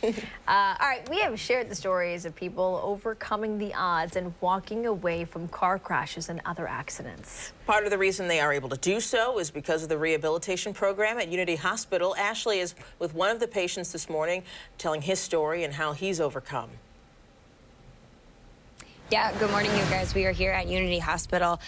All right, we have shared the stories of people overcoming the odds and walking away from car crashes and other accidents. Part of the reason they are able to do so is because of the rehabilitation program at Unity Hospital. Ashley is with one of the patients this morning, telling his story and how he's overcome. Yeah, good morning, you guys. We are here at Unity Hospital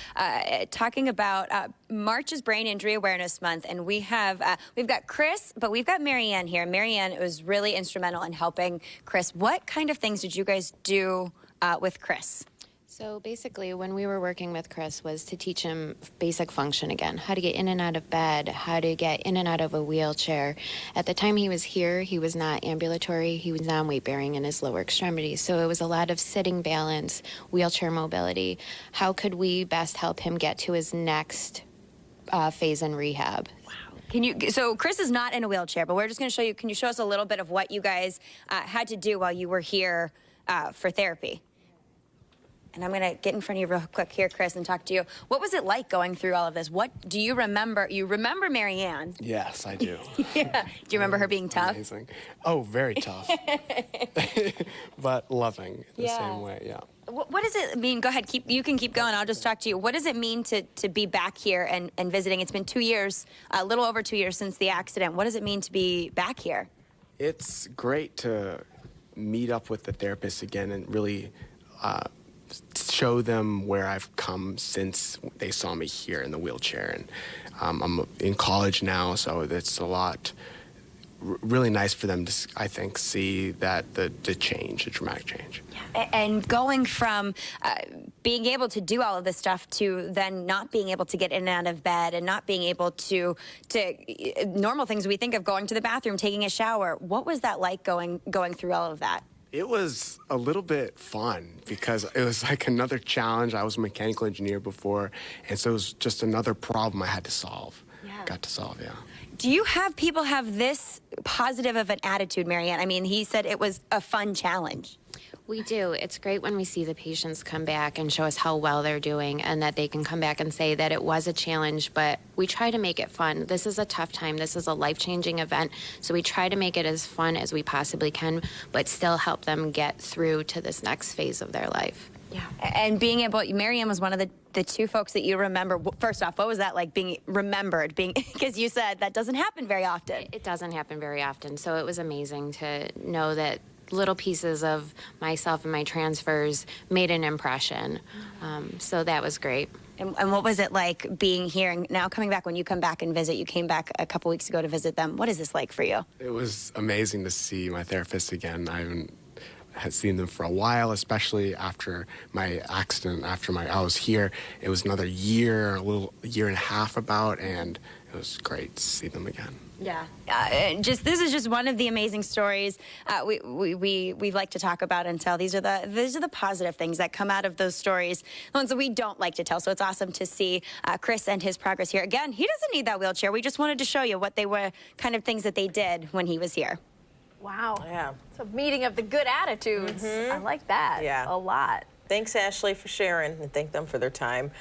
talking about March is Brain Injury Awareness Month, and we've got Chris, but we've got Marianne here. Marianne was really instrumental in helping Chris. What kind of things did you guys do with Chris? So basically, when we were working with Chris was to teach him basic function again, how to get in and out of bed, how to get in and out of a wheelchair. At the time he was here, he was not ambulatory, he was non-weight bearing in his lower extremities. So it was a lot of sitting balance, wheelchair mobility. How could we best help him get to his next phase in rehab? Wow. So Chris is not in a wheelchair, but we're just going to show you, can you show us a little bit of what you guys had to do while you were here for therapy? And I'm going to get in front of you real quick here, Chris, and talk to you. What was it like going through all of this? What do you remember? You remember Marianne? Yes, I do. Yeah. Do you remember her being tough? Amazing. Oh, very tough. But loving in the same way, yeah. What does it mean? Go ahead. You can keep going. I'll just talk to you. What does it mean to be back here and visiting? It's been 2 years, a little over 2 years since the accident. What does it mean to be back here? It's great to meet up with the therapist again and really show them where I've come since they saw me here in the wheelchair. And I'm in college now, so it's a lot really nice for them to, I think, see that the change, the dramatic change. Yeah. And going from being able to do all of this stuff to then not being able to get in and out of bed and not being able to normal things we think of, going to the bathroom, taking a shower. What was that like going through all of that? It was a little bit fun because it was like another challenge. I was a mechanical engineer before, and so it was just another problem I had to solve. Yeah. Got to solve, yeah. Do you have people have this positive of an attitude, Marianne? I mean, he said it was a fun challenge. We do. It's great when we see the patients come back and show us how well they're doing and that they can come back and say that it was a challenge, but we try to make it fun. This is a tough time. This is a life-changing event, so we try to make it as fun as we possibly can, but still help them get through to this next phase of their life. Yeah. And being able, Marianne was one of the two folks that you remember. First off, what was that like being remembered? Because you said that doesn't happen very often. It doesn't happen very often, so it was amazing to know that little pieces of myself and my transfers made an impression. So that was great. And what was it like being here and now coming back? When you come back and visit, you came back a couple weeks ago to visit them. What is this like for you? It was amazing to see my therapist again. I had seen them for a while, especially after my accident. I was here, it was another year, a year and a half about, and it was great to see them again. Yeah, this is just one of the amazing stories we like to talk about and tell. These are the positive things that come out of those stories, the ones that we don't like to tell. So it's awesome to see Chris and his progress here. Again, he doesn't need that wheelchair. We just wanted to show you what they were, kind of things that they did when he was here. Wow. Yeah. It's a meeting of the good attitudes. I like that a lot. Thanks, Ashley, for sharing, and thank them for their time.